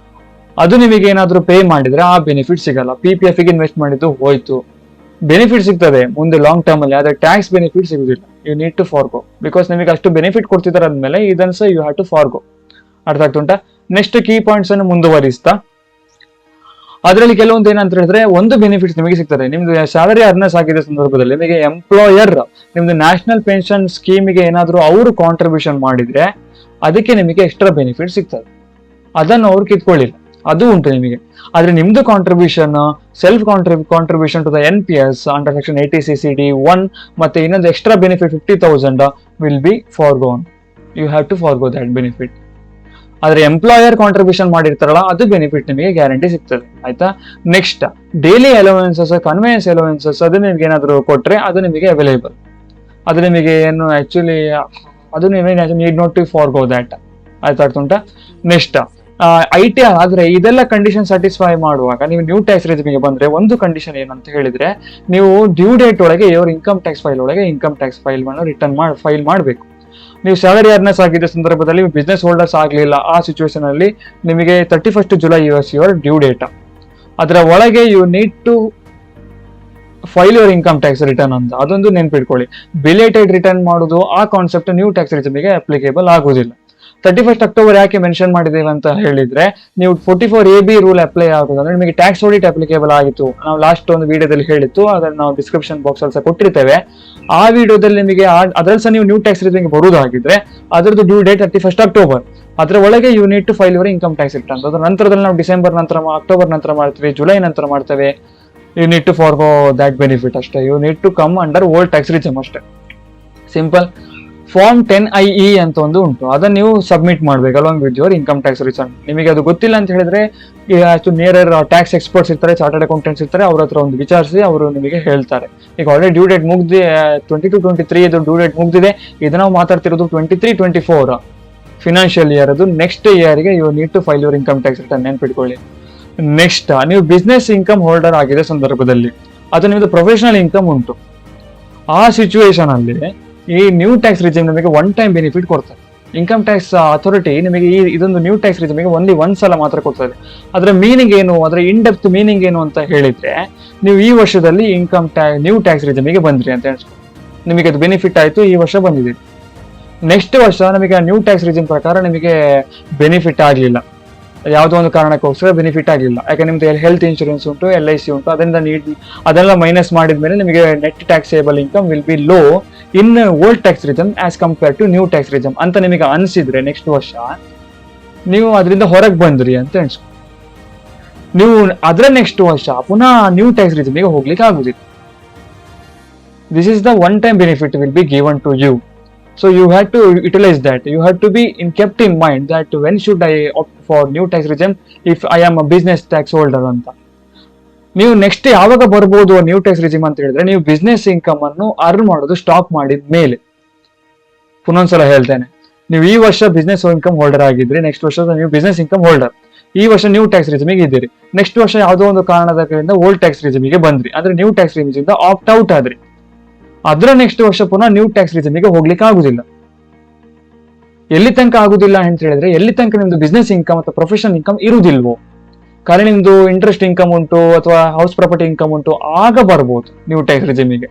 ಅದು ನಿಮಗೆ ಏನಾದ್ರೂ ಪೇ ಮಾಡಿದ್ರೆ ಆ ಬೆನಿಫಿಟ್ ಸಿಗಲ್ಲ. PPF ಗೆ ಇನ್ವೆಸ್ಟ್ ಮಾಡಿದ್ದು ಹೋಯ್ತು, ಬೆನಿಫಿಟ್ ಸಿಗ್ತದೆ ಮುಂದೆ ಲಾಂಗ್ ಟರ್ಮ್ ಅಲ್ಲಿ, ಆದ್ರೆ ಟ್ಯಾಕ್ಸ್ ಬೆನಿಫಿಟ್ ಸಿಗುದಿಲ್ಲ. You need to forgo, because ನಿಮಗೆ ಅಷ್ಟು ಬೆನಿಫಿಟ್ ಕೊಡ್ತಿದ್ದಾರೆ ಅಂದ್ಮೇಲೆ ಇದನ್ನ ಸಹ ಯು ಹ್ಯಾವ್ ಟು ಫಾರ್ಗೋ. ಅರ್ಥ ಆಗ್ತುಂಟಾ? ನೆಕ್ಸ್ಟ್ ಕೀ ಪಾಯಿಂಟ್ಸ್ ಅನ್ನು ಮುಂದುವರಿಸ್ತಾ ಅದರಲ್ಲಿ ಕೆಲವೊಂದು ಏನಂತ ಹೇಳಿದ್ರೆ, ಒಂದು ಬೆನಿಫಿಟ್ಸ್ ನಿಮಗೆ ಸಿಗ್ತದೆ. ನಿಮ್ದು ಸ್ಯಾಲರಿ ಅರ್ನರ್ಸ್ ಆಗಿದ್ದ ಸಂದರ್ಭದಲ್ಲಿ ನಿಮಗೆ ಎಂಪ್ಲಾಯರ್ ನಿಮ್ದು ನ್ಯಾಷನಲ್ ಪೆನ್ಷನ್ ಸ್ಕೀಮಿಗೆ ಏನಾದ್ರು ಅವರು ಕಾಂಟ್ರಿಬ್ಯೂಷನ್ ಮಾಡಿದ್ರೆ ಅದಕ್ಕೆ ನಿಮಗೆ ಎಕ್ಸ್ಟ್ರಾ ಬೆನಿಫಿಟ್ ಸಿಗ್ತದೆ. ಅದನ್ನು ಅವ್ರು ಕಿತ್ಕೊಳ್ಳಿಲ್ಲ, ಅದು ಉಂಟು ನಿಮಗೆ. ಆದ್ರೆ ನಿಮ್ದು contribution self contribution to the NPS under section 80CCD1 ಮತ್ತೆ ಇನ್ನೊಂದು extra benefit 50,000 will be forgone. You have to forgo that benefit. ಆದ್ರೆ ಎಂಪ್ಲಾಯರ್ ಕಾಂಟ್ರಿಬ್ಯೂಷನ್ ಮಾಡಿರ್ತಾರಲ್ಲ ಅದು ಬೆನಿಫಿಟ್ ನಿಮಗೆ ಗ್ಯಾರಂಟಿ ಸಿಗ್ತದೆ. ಆಯ್ತಾ. Next daily allowances, conveyance allowances ಅದು ನಿಮ್ಗೆ ಏನಾದ್ರು ಕೊಟ್ರೆ ಅದು ನಿಮಗೆ ಅವೈಲೇಬಲ್. ಅದು ನಿಮಗೆ ಏನು ಆಕ್ಚುಲಿ ಅದು need not to forgo that. ಆಯ್ತಾ ಉಂಟಾ. ನೆಕ್ಸ್ಟ್ IT ಆದ್ರೆ ಇದೆಲ್ಲ ಕಂಡೀಷನ್ ಸ್ಯಾಟಿಸ್ಫೈ ಮಾಡುವಾಗ ನೀವು ನ್ಯೂ ಟ್ಯಾಕ್ಸ್ ರೆಜಿಮಿಗೆ ಬಂದ್ರೆ ಒಂದು ಕಂಡೀಷನ್ ಏನಂತ ಹೇಳಿದ್ರೆ, ನೀವು ಡ್ಯೂ ಡೇಟ್ ಒಳಗೆ your ಇನ್ಕಮ್ ಟ್ಯಾಕ್ಸ್ ಫೈಲ್ ಒಳಗೆ ಇನ್ಕಮ್ ಟ್ಯಾಕ್ಸ್ ಫೈಲ್ ಫೈಲ್ ಮಾಡಬೇಕು. ನೀವು ಸ್ಯಾಲರಿ ಅರ್ನರ್ಸ್ ಆಗಿದ್ದ ಸಂದರ್ಭದಲ್ಲಿ ಬಿಸ್ನೆಸ್ ಹೋಲ್ಡರ್ಸ್ ಆಗ್ಲಿಲ್ಲ, ಆ ಸಿಚುವೇಶನ್ ಅಲ್ಲಿ ನಿಮಗೆ 31st July your due date. ಅದರ ಒಳಗೆ you need to file your income tax return ಅಂತ, ಅದೊಂದು ನೆನ್ಪಿಟ್ಕೊಳ್ಳಿ. ಬಿಲೇಟೆಡ್ ರಿಟರ್ನ್ ಮಾಡೋದು ಆ ಕಾನ್ಸೆಪ್ಟ್ ನ್ಯೂ ಟ್ಯಾಕ್ಸ್ ರಿಜಿಮಿಗೆ ಅಪ್ಲಿಕೇಬಲ್ ಆಗುದಿಲ್ಲ. 31st October ಯಾಕೆ ಮೆನ್ಷನ್ ಮಾಡಿದ್ದೇವೆ ಅಂತ ಹೇಳಿದ್ರೆ, ನೀವು 44AB ರೂಲ್ ಅಪ್ಲೈ ಆಗೋದು ಅಂದ್ರೆ ನಿಮಗೆ ಟ್ಯಾಕ್ಸ್ ಆಡಿಟ್ ಅಪ್ಲಿಕೇಬಲ್ ಆಗಿತ್ತು. ನಾವು ಲಾಸ್ಟ್ ಒಂದು ವಿಡಿಯೋದಲ್ಲಿ ಹೇಳಿತ್ತು, ಅದನ್ನ ನಾವು ಡಿಸ್ಕ್ರಿಪ್ಷನ್ ಬಾಕ್ಸ್ ಅಲ್ಲಿ ಕೊಟ್ಟಿರ್ತೇವೆ. ಆ ವಿಡಿಯೋದಲ್ಲಿ ನಿಮಗೆ ಅದ್ರಲ್ಲಿ ಸಹ ನೀವು ನ್ಯೂ ಟ್ಯಾಕ್ಸ್ ರಿಟರ್ನ್ ಬರುವುದಾಗಿದ್ರೆ ಅದರದ್ದು ಡ್ಯೂ ಡೇಟ್ 31st October. ಅದರ ಒಳಗೆ you need to file your income tax return. ಅದರ ನಂತರದಲ್ಲಿ ನಾವು ಡಿಸೆಂಬರ್ ನಂತರ, ಅಕ್ಟೋಬರ್ ನಂತರ ಮಾಡ್ತೇವೆ, ಜುಲೈ ನಂತರ ಮಾಡ್ತೇವೆ. You need to forgo that benefit ಅಷ್ಟೇ. You need to come under old tax regime ಅಷ್ಟೇ, ಸಿಂಪಲ್. ಫಾರ್ಮ್ 10IE ಅಂತ ಒಂದು ಉಂಟು, ಅದನ್ನ ನೀವು ಸಬ್ಮಿಟ್ ಮಾಡ್ಬೇಕು along with your income tax return. ನಿಮಗೆ ಅದು ಗೊತ್ತಿಲ್ಲ ಅಂತ ಹೇಳಿದ್ರೆ ನಿಯರ್ ಟ್ಯಾಕ್ಸ್ ಎಕ್ಸ್ಪರ್ಟ್ಸ್ ಇರ್ತಾರೆ, ಚಾರ್ಟರ್ಡ್ ಅಕೌಂಟೆಂಟ್ಸ್ ಇರ್ತಾರೆ, ಅವ್ರ ಹತ್ರ ಒಂದು ವಿಚಾರಿಸಿ ಅವರು ನಿಮಗೆ ಹೇಳ್ತಾರೆ. ಈಗ ಆಲ್ರೆಡಿ ಡ್ಯೂ ಡೇಟ್ ಮುಗ್ದಿ 22-23 ಇದು ಡ್ಯೂ ಡೇಟ್ ಮುಗ್ದಿದೆ. ಇದು ನಾವು ಮಾತಾಡ್ತಿರೋದು 23-24 ಫಿನಾನ್ಷಿಯಲ್ ಇಯರ್. ಅದು ನೆಕ್ಸ್ಟ್ ಇಯರ್ಗೆ you need to file your income tax return, ನೆನ್ಪಿಟ್ಕೊಳ್ಳಿ. ನೆಕ್ಸ್ಟ್ ನೀವು ಬಿಸ್ನೆಸ್ ಇನ್ಕಮ್ ಹೋಲ್ಡರ್ ಆಗಿದೆ ಸಂದರ್ಭದಲ್ಲಿ ಅದು ನಿಮ್ದು ಪ್ರೊಫೆಷನಲ್ ಇನ್ಕಮ್ ಉಂಟು, ಆ ಸಿಚುವೇಶನ್ ಅಲ್ಲಿ ಈ ನ್ಯೂ ಟ್ಯಾಕ್ಸ್ ರಿಜಿಮ್ ನಿಮಗೆ ಒನ್ ಟೈಮ್ ಬೆನಿಫಿಟ್ ಕೊಡ್ತಾರೆ. ಇನ್ಕಮ್ ಟ್ಯಾಕ್ಸ್ ಅಥಾರಿಟಿ ನಿಮಗೆ ಇದೊಂದು ನ್ಯೂ ಟ್ಯಾಕ್ಸ್ ರಿಜಿಮಿಗೆ ಓನ್ಲಿ ಒಂದ್ಸಲ ಮಾತ್ರ ಕೊಡ್ತದೆ. ಅದರ ಮೀನಿಂಗ್ ಏನು, ಅದರ ಇನ್ ಡೆಪ್ತ್ ಮೀನಿಂಗ್ ಏನು ಅಂತ ಹೇಳಿದ್ರೆ, ನೀವು ಈ ವರ್ಷದಲ್ಲಿ ನ್ಯೂ ಟ್ಯಾಕ್ಸ್ ರಿಜಿಮಿಗೆ ಬಂದ್ರಿ ಅಂತ ಹೇಳ್ಸ್ಕೊಂಡು ನಿಮಗೆ ಅದು ಬೆನಿಫಿಟ್ ಆಯ್ತು, ಈ ವರ್ಷ ಬಂದಿದೆ. ನೆಕ್ಸ್ಟ್ ವರ್ಷ ನಮಗೆ ನ್ಯೂ ಟ್ಯಾಕ್ಸ್ ರಿಜಿಮ್ ಪ್ರಕಾರ ನಿಮಗೆ ಬೆನಿಫಿಟ್ ಆಗಲಿಲ್ಲ, ಯಾವುದೋ ಒಂದು ಕಾರಣಕ್ಕೋಸ್ಕರ ಬೆನಿಫಿಟ್ ಆಗಿಲ್ಲ. ಯಾಕೆ ನಿಮ್ದು ಹೆಲ್ತ್ ಇನ್ಶೂರೆನ್ಸ್ ಉಂಟು, LIC ಉಂಟು, ಅದೆಲ್ಲ ಮೈನಸ್ ಮಾಡಿದ್ಮೇಲೆ ನಿಮಗೆ net taxable income will be low in old tax regime as compare to new tax regime ಅಂತ ನಿಮಗೆ ಅನಿಸಿದ್ರೆ ನೆಕ್ಸ್ಟ್ ವರ್ಷ ನೀವು ಅದರಿಂದ ಹೊರಗೆ ಬಂದ್ರಿ ಅಂತ ಎಣಿಸ್ಕೊ. ನೀವು ಅದರ ನೆಕ್ಸ್ಟ್ ವರ್ಷ ಪುನಃ ನ್ಯೂ ಟ್ಯಾಕ್ಸ್ ರಿಜಮಿಗೆ ಹೋಗ್ಲಿಕ್ಕೆ ಆಗುದಿಲ್ಲ. This is the one time benefit will be given to you. So you have to utilize that. You have to be kept in mind that when should I opt for new tax regime if I am a business tax holder ಅಂತ. ನೀವು next ಯಾವಾಗ ಬರ್ಬೋದು new tax regime ಅಂತ ಹೇಳಿದ್ರೆ, ನೀವು business income ಅನ್ನು earn ಮಾಡೋದು stop ಮಾಡಿದ ಮೇಲೆ. ಪುನೊಂದ್ಸಲ ಹೇಳ್ತೇನೆ, ನೀವು ಈ ವರ್ಷ ಬಿಸ್ನೆಸ್ ಇನ್ಕಮ್ ಹೋಲ್ಡರ್ ಆಗಿದ್ರಿ, ನೆಕ್ಸ್ಟ್ ವರ್ಷ ನೀವು ಬಿಸ್ನೆಸ್ ಇನ್ಕಮ್ ಹೋಲ್ಡರ್, ಈ ವರ್ಷ ನ್ಯೂ ಟ್ಯಾಕ್ಸ್ ರಿಜಿಮಿಗೆ ಇದ್ದೀರಿ. ನೆಕ್ಸ್ಟ್ ವರ್ಷ ಯಾವುದೋ ಒಂದು ಕಾರಣದಿಂದ ಓಲ್ಡ್ ಟ್ಯಾಕ್ಸ್ ರಿಜಿಮಿಗೆ ಬಂದ್ರಿ, ಅಂದ್ರೆ ನ್ಯೂ ಟ್ಯಾಕ್ಸ್ ರಿಜಿಮಿಂದ ಆಪ್ಟ್ ಔಟ್ ಆದ್ರಿ. ಅದರ ನೆಕ್ಸ್ಟ್ ವರ್ಷ ಪುನಃ ನ್ಯೂ ಟ್ಯಾಕ್ಸ್ ರಿಜಿಮಿಗೆ ಹೋಗ್ಲಿಕ್ಕೆ ಆಗುದಿಲ್ಲ. ಎಲ್ಲಿ ತನಕ ಆಗುದಿಲ್ಲ ಅಂತ ಹೇಳಿದ್ರೆ, ಎಲ್ಲಿ ತನಕ ನಿಮ್ದು ಬಿಸ್ನೆಸ್ ಇನ್ಕಮ್ ಅಥವಾ ಪ್ರೊಫೆಷನಲ್ ಇನ್ಕಮ್ ಇರುವುದಿಲ್ವೋ, ಕಾರಣ ನಿಮ್ದು ಇಂಟ್ರೆಸ್ಟ್ ಇನ್ಕಮ್ ಉಂಟು ಅಥವಾ ಹೌಸ್ ಪ್ರಾಪರ್ಟಿ ಇನ್ಕಮ್ ಉಂಟು, ಆಗ ಬರ್ಬೋದು ನ್ಯೂ ಟ್ಯಾಕ್ಸ್ ರಿಜಿಮಿಗೆ.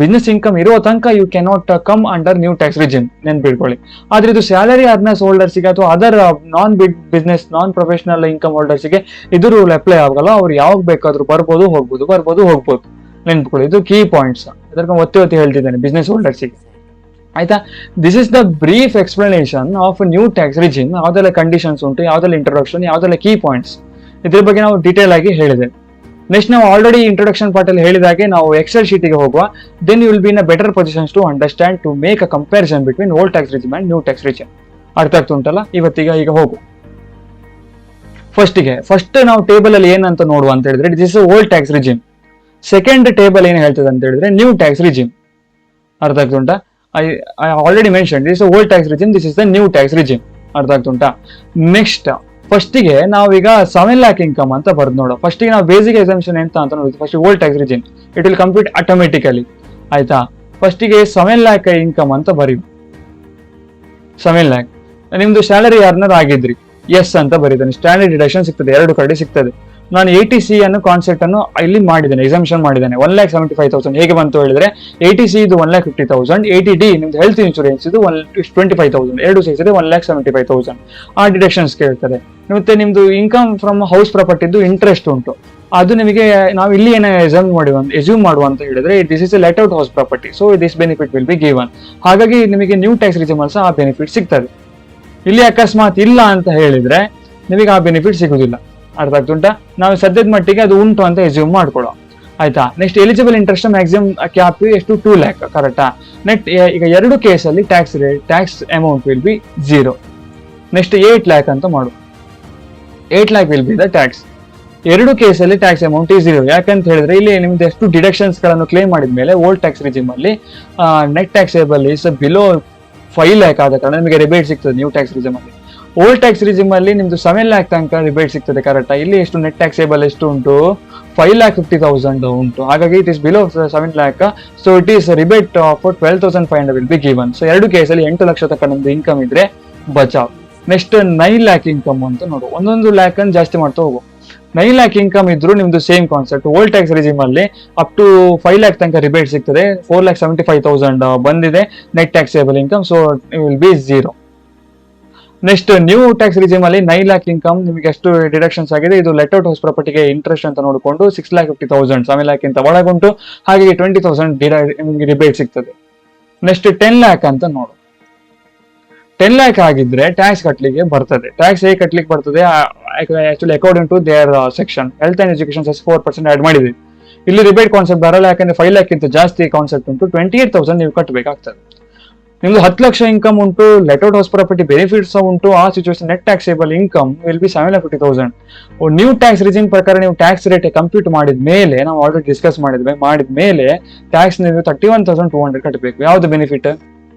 ಬಿಸ್ನೆಸ್ ಇನ್ಕಮ್ ಇರೋ ತನಕ you cannot come under new tax regime, ನೆನ್ಪಿಟ್ಕೊಳ್ಳಿ. ಆದ್ರೆ ಇದು ಸ್ಯಾಲರಿ ಅರ್ನರ್ಸ್ ಹೋಲ್ಡರ್ಸ್ಗೆ ಅಥವಾ other non business non professional income ಹೋಲ್ಡರ್ಸ್ಗೆ ಇದು ರೂಲ್ ಅಪ್ಲೈ ಆಗಲ್ಲ. ಅವ್ರು ಯಾವಾಗ ಬೇಕಾದ್ರೂ ಬರ್ಬೋದು ಹೋಗ್ಬೋದು, ನೆನ್ಪಿಟ್ಕೊಳ್ಳಿ. ಇದು ಕೀ ಪಾಯಿಂಟ್ಸ್, ಅದಕ್ಕೆ ಒತ್ತಿ ಹೇಳ್ತಿದ್ದೇನೆ ಬಿಸ್ನೆಸ್ ಹೋಲ್ಡರ್ಸ್ಗೆ. ಆಯ್ತಾ. This is the brief explanation of new tax regime. ಯಾವ್ದೆಲ್ಲ ಕಂಡೀಷನ್ಸ್ ಉಂಟು, ಯಾವ್ದೆಲ್ಲ ಇಂಟ್ರೊಡಕ್ಷನ್, ಯಾವ್ದೆಲ್ಲ ಕೀ ಪಾಯಿಂಟ್ಸ್, ಇದ್ರ ಬಗ್ಗೆ ನಾವು ಡೀಟೇಲ್ ಆಗಿ ಹೇಳಿದೆ. ನೆಕ್ಸ್ಟ್ ನಾವು ಆಲ್ರೆಡಿ ಇಂಟ್ರೊಡಕ್ಷನ್ ಪಾರ್ಟ್ ಅಲ್ಲಿ ಹೇಳಿದಾಗೆ ನಾವು ಎಕ್ಸೆಲ್ ಶೀಟಿಗೆ ಹೋಗುವ. Then you will be in a better positions to understand to make a comparison between old tax regime and new tax regime. ಅರ್ಥ ಆಗ್ತುಂಟಲ್ಲ ಈಗ ಹೋಗು. ಫಸ್ಟ್ ನಾವು ಟೇಬಲ್ ಅಲ್ಲಿ ಏನಂತ ನೋಡುವ ಅಂತ ಹೇಳಿದ್ರೆ, this is old tax regime. Second table ಏನ್ ಹೇಳ್ತದೆ ಅಂತ ಹೇಳಿದ್ರೆ ನ್ಯೂ ಟ್ಯಾಕ್ಸ್ ರಿಜಿಮ್. ಅರ್ಥ ಆಗ್ತುಂಟಾ. I already mentioned this is old tax regime, this is the new tax regime. ಅರ್ಥ ಆಗ್ತುಂಟಾ. ನೆಕ್ಸ್ಟ್ ಫಸ್ಟಿಗೆ ನಾವೀಗ 7 lakh ಇನ್ಕಮ್ ಅಂತ ಬರ್ದು ನೋಡೋ. ಫಸ್ಟಿಗೆ ನಾವು ಬೇಸಿಕ್ ಎಕ್ಸಾಮಿಷನ್ ಎಂತ ಅಂತ ನೋಡಿದ್ವಿ. First old tax regime, it will complete automatically. ಆಯ್ತಾ. ಫಸ್ಟಿಗೆ 7 lakh ಇನ್ಕಮ್ ಅಂತ ಬರೀ. 7 lakh ನಿಮ್ದು ಸ್ಯಾಲರಿ ಅರ್ನರ್ ಆಗಿದ್ರಿ, ಎಸ್ ಅಂತ ಬರೀತಾನೆ. ಸ್ಟ್ಯಾಂಡರ್ಡ್ ಡಿಡಕ್ಷನ್ ಸಿಗ್ತದೆ, 2 ಕಡೆ ಸಿಗ್ತದೆ. ನಾನು 80C ಅನ್ನೋ ಕಾನ್ಸೆಪ್ಟ್ ಅನ್ನು ಇಲ್ಲಿ ಮಾಡಿದ್ದೇನೆ, ಎಕ್ಸಾಮಿಷನ್ ಮಾಡಿದ್ದೇನೆ. 1,75,000 ಹೇಗೆ ಬಂತು ಹೇಳಿದ್ರೆ, 80C ಇದು 1,50,000, 80D ನಿಮ್ದು ಹೆಲ್ತ್ ಇನ್ಶೂರೆನ್ಸ್ ಇದು 25,000, ಎರಡು ಸೇರಿಸಿದ್ರೆ 1,75,000 ಆ ಡಿಡಕ್ಷನ್ಸ್ ಕೇಳ್ತಾರೆ. ಮತ್ತೆ ನಿಮ್ದು ಇನ್ಕಮ್ ಫ್ರಮ್ ಹೌಸ್ ಪ್ರಾಪರ್ಟಿದು ಇಂಟ್ರೆಸ್ಟ್ ಉಂಟು, ಅದು ನಿಮಗೆ ನಾವು ಇಲ್ಲಿ ಏನೋ ಎಸ್ಯೂಮ್ ಮಾಡುವ ಅಂತ ಹೇಳಿದ್ರೆ, this is A let out house property, so this benefit will be given. ಹಾಗಾಗಿ ನಿಮಗೆ ನ್ಯೂ ಟ್ಯಾಕ್ಸ್ ರಿಜಿಮ್ ಸಹ ಆ ಬೆನಿಫಿಟ್ ಸಿಗ್ತದೆ. ಇಲ್ಲಿ ಅಕಸ್ಮಾತ್ ಇಲ್ಲ ಅಂತ ಹೇಳಿದ್ರೆ ನಿಮಗೆ ಆ ಬೆನಿಫಿಟ್ ಸಿಗುದಿಲ್ಲ. ಅರ್ಥ ಆಗ್ತುಂಟಾ. ನಾವು ಸದ್ಯದ ಮಟ್ಟಿಗೆ ಅದು ಉಂಟು ಅಂತ ಎಸ್ಯೂಮ್ ಮಾಡ್ಕೊಳ್ಳೋ. ಆಯ್ತಾ. Next eligible interest maximum cap ಎಷ್ಟು 2 lakh, ಕರೆಕ್ಟಾ. ಈಗ 2 ಕೇಸಲ್ಲಿ tax amount will be 0. Next 8 lakh ಅಂತ ಮಾಡು. 8 lakh will be the tax. ಎರಡು ಕೇಸಲ್ಲಿ ಟ್ಯಾಕ್ಸ್ ಅಮೌಂಟ್ ಈಸ್ 0. ಯಾಕಂತ ಹೇಳಿದ್ರೆ ಇಲ್ಲಿ ನಿಮ್ದು ಎಷ್ಟು ಡಿಡಕ್ಷನ್ಸ್ ಗಳನ್ನು ಕ್ಲೇಮ್ ಮಾಡಿದ್ಮೇಲೆ ಓಲ್ಡ್ ಟ್ಯಾಕ್ಸ್ ರಿಜಿಮ್ ಅಲ್ಲಿ net taxable is below 5 lakh ಆದ ಕಾರಣ ನಿಮಗೆ ರಿಬೇಟ್ ಸಿಗ್ತದೆ ನ್ಯೂ ಟ್ಯಾಕ್ಸ್ ರಿಜಿಮ್ ಅಲ್ಲಿ. ಓಲ್ಡ್ ಟ್ಯಾಕ್ಸ್ ರಿಜಿಮ್ ಅಲ್ಲಿ ನಿಮ್ದು 7 lakh ತನಕ ರಿಬೇಟ್ ಸಿಗ್ತದೆ ಕರೆಕ್ಟ್. ಇಲ್ಲಿ ಎಷ್ಟು ನೆಟ್ ಟ್ಯಾಕ್ಸೇಬಲ್ ಎಷ್ಟು ಉಂಟು, 5,50,000 ಉಂಟು. ಹಾಗಾಗಿ it is below 7 lakh. So it is rebate for 12,500 will be given. So ಎರಡು ಕೇಸಲ್ಲಿ 8 ಲಕ್ಷ ತನಕ ನಮ್ದು ಇನ್ಕಮ್ ಇದ್ರೆ ಬಚಾವ್. ನೆಕ್ಸ್ಟ್ 9 lakh ಇನ್ಕಮ್ ಅಂತ ನೋಡು. ಒಂದೊಂದು ಲ್ಯಾಕ್ ಅನ್ನು ಜಾಸ್ತಿ ಮಾಡ್ತಾ ಹೋಗು. 9 lakh ಇನ್ಕಮ್ ಇದ್ರು ನಿಮ್ದು same concept. Old tax regime ಅಲ್ಲಿ ಅಪ್ ಟು 5 lakh ತನಕ ರಿಬೇಟ್ ಸಿಗ್ತದೆ. 4,75,000 ಬಂದಿದೆ net taxable income. So will be 0. Next new tax regime ಅಲ್ಲಿ 9 lakh ಇನ್ಕಮ್ ನಿಮಗೆ ಎಷ್ಟು ಡಿಡಕ್ಷನ್ಸ್ ಆಗಿದೆ, ಇದು ಲೆಟ್ ಔಟ್ ಹೌಸ್ ಪ್ರಾಪರ್ಟಿಗೆ ಇಂಟ್ರೆಸ್ಟ್ ಅಂತ ನೋಡಿಕೊಂಡು 6,50,000 7 lakh ಇಂತ ಒಳಗುಂಟು. ಹಾಗೆ 20,000 ನಿಮಗೆ ರಿಬೇಟ್ ಸಿಗ್ತದೆ. ನೆಕ್ಸ್ಟ್ 10 lakh ಅಂತ ನೋಡು. 10 lakh ಆಗಿದ್ರೆ ಟ್ಯಾಕ್ಸ್ ಕಟ್ಲಿಕ್ಕೆ ಬರ್ತದೆ. ಟ್ಯಾಕ್ಸ್ ಹೇಗೆ ಕಟ್ಲಿಕ್ಕೆ ಬರ್ತದೆ, actually according to their section health and education 4% add ಮಾಡಿದೆ. ಇಲ್ಲಿ ರಿಬೇಟ್ ಕಾನ್ಸೆಪ್ಟ್ ಬರಲ್ಲ, ಯಾಕಂದ್ರೆ 5 lakh ಇಂತ ಜಾಸ್ತಿ ಕಾನ್ಸೆಪ್ಟ್ ಉಂಟು. 28,000 ನೀವು ಕಟ್ಟಬೇಕಾಗ್ತದೆ. ನಿಮ್ದು 10 ಲಕ್ಷ ಇನ್ಕಮ್ ಉಂಟು, let out house property benefits ಉಂಟು. ಆ situation net taxable income will B 7,50,000. New tax regime ಪ್ರಕಾರ ನೀವು ಟ್ಯಾಕ್ಸ್ ರೇಟ್ ಕಂಪ್ಯೂಟ್ ಮಾಡಿದ ಮೇಲೆ, ನಾವು ಆಲ್ರೆಡಿ ಡಿಸ್ಕಸ್ ಮಾಡಿದ ಮೇಲೆ ಟ್ಯಾಕ್ಸ್ ನೀವು 31,200 ಕಟ್ಟಬೇಕು. ಯಾವ್ದು benefit?